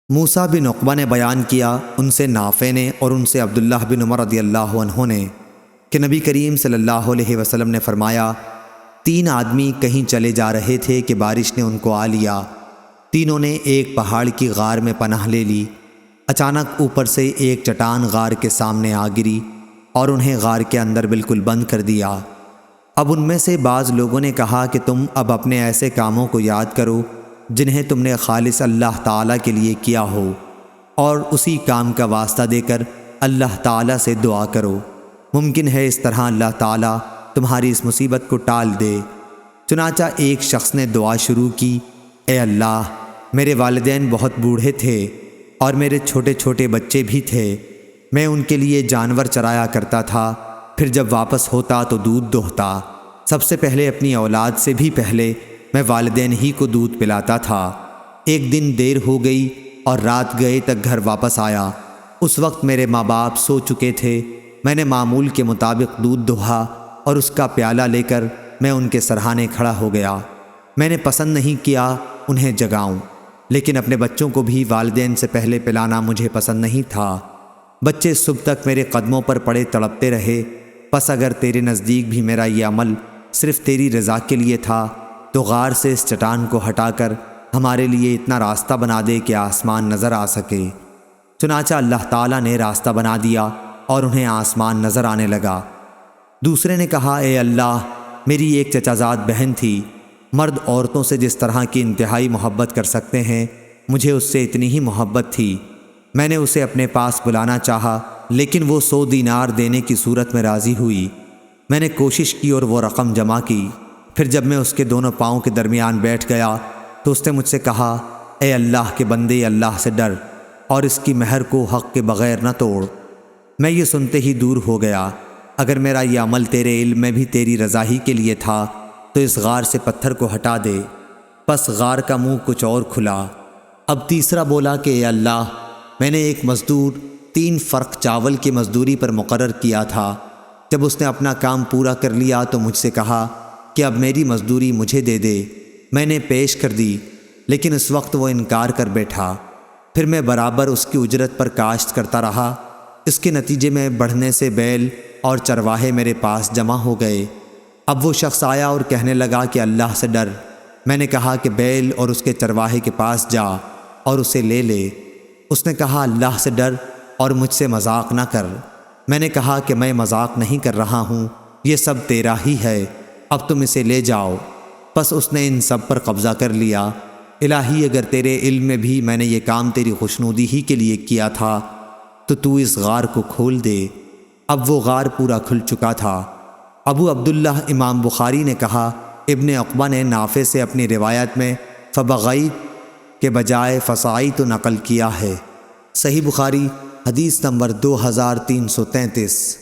موسیٰ بن عقبہ نے بیان کیا، ان سے نافع نے اور ان سے عبداللہ بن عمر رضی اللہ عنہ نے کہ نبی کریم صلی اللہ علیہ وسلم نے فرمایا، 3 آدمی کہیں چلے جا رہے تھے کہ بارش نے ان کو آ لیا۔ تینوں نے ایک پہاڑ کی غار میں پناہ لے لی۔ اچانک اوپر سے ایک چٹان غار کے سامنے آ گری اور انہیں غار کے اندر بالکل بند کر دیا۔ اب ان میں سے بعض لوگوں نے کہا کہ تم اب اپنے ایسے کاموں کو یاد کرو جنہیں تم نے خالص اللہ تعالیٰ کے لیے کیا ہو، اور اسی کام کا واسطہ دے کر اللہ تعالیٰ سے دعا کرو، ممکن ہے اس طرح اللہ تعالیٰ تمہاری اس مصیبت کو ٹال دے۔ چنانچہ ایک شخص نے دعا شروع کی، اے اللہ، میرے والدین بہت بوڑھے تھے اور میرے چھوٹے چھوٹے بچے بھی تھے۔ میں ان کے لیے جانور چرایا کرتا تھا، پھر جب واپس ہوتا تو دودھ دوہتا۔ سب سے پہلے اپنی اولاد سے بھی پہلے میں والدین ہی کو دودھ پلاتا تھا۔ ایک دن دیر ہو گئی اور رات گئے تک گھر واپس آیا۔ اس وقت میرے ماں باپ سو چکے تھے۔ میں نے معمول کے مطابق دودھ دوہا اور اس کا پیالہ لے کر میں ان کے سرہانے کھڑا ہو گیا۔ میں نے پسند نہیں کیا انہیں جگاؤں، لیکن اپنے بچوں کو بھی والدین سے پہلے پلانا مجھے پسند نہیں تھا۔ بچے صبح تک میرے قدموں پر پڑے تڑپتے رہے۔ پس اگر تیرے نزدیک بھی میرا یہ عمل صرف تیری رضا کے لیے تھا تو غار سے اس چٹان کو ہٹا کر ہمارے لیے اتنا راستہ بنا دے کہ آسمان نظر آ سکے۔ چنانچہ اللہ تعالیٰ نے راستہ بنا دیا اور انہیں آسمان نظر آنے لگا۔ دوسرے نے کہا، اے اللہ، میری ایک چچا زاد بہن تھی۔ مرد عورتوں سے جس طرح کی انتہائی محبت کر سکتے ہیں، مجھے اس سے اتنی ہی محبت تھی۔ میں نے اسے اپنے پاس بلانا چاہا، لیکن وہ 100 دینار دینے کی صورت میں راضی ہوئی۔ میں نے کوشش کی اور وہ رقم جمع کی۔ پھر جب میں اس کے دونوں پاؤں کے درمیان بیٹھ گیا تو اس نے مجھ سے کہا، اے اللہ کے بندے، اللہ سے ڈر اور اس کی مہر کو حق کے بغیر نہ توڑ۔ میں یہ سنتے ہی دور ہو گیا۔ اگر میرا یہ عمل تیرے علم میں بھی تیری رضا ہی کے لیے تھا تو اس غار سے پتھر کو ہٹا دے۔ پس غار کا منہ کچھ اور کھلا۔ اب تیسرا بولا کہ اے اللہ، میں نے ایک مزدور 3 فرق چاول کی مزدوری پر مقرر کیا تھا۔ جب اس نے اپنا کام پورا کر لیا تو مجھ سے کہا کہ اب میری مزدوری مجھے دے دے۔ میں نے پیش کر دی، لیکن اس وقت وہ انکار کر بیٹھا۔ پھر میں برابر اس کی اجرت پر کاشت کرتا رہا۔ اس کے نتیجے میں بڑھنے سے بیل اور چرواہے میرے پاس جمع ہو گئے۔ اب وہ شخص آیا اور کہنے لگا کہ اللہ سے ڈر۔ میں نے کہا کہ بیل اور اس کے چرواہے کے پاس جا اور اسے لے لے۔ اس نے کہا، اللہ سے ڈر اور مجھ سے مذاق نہ کر۔ میں نے کہا کہ میں مذاق نہیں کر رہا ہوں، یہ سب تیرا ہی ہے، اب تم اسے لے جاؤ۔ پس اس نے ان سب پر قبضہ کر لیا۔ الہی، اگر تیرے علم میں بھی میں نے یہ کام تیری خوشنودی ہی کے لیے کیا تھا تو اس غار کو کھول دے۔ اب وہ غار پورا کھل چکا تھا۔ ابو عبداللہ امام بخاری نے کہا، ابن عقبہ نے نافع سے اپنی روایت میں فبغیت کے بجائے فسعیت نقل کیا ہے۔ صحیح بخاری حدیث نمبر 2333۔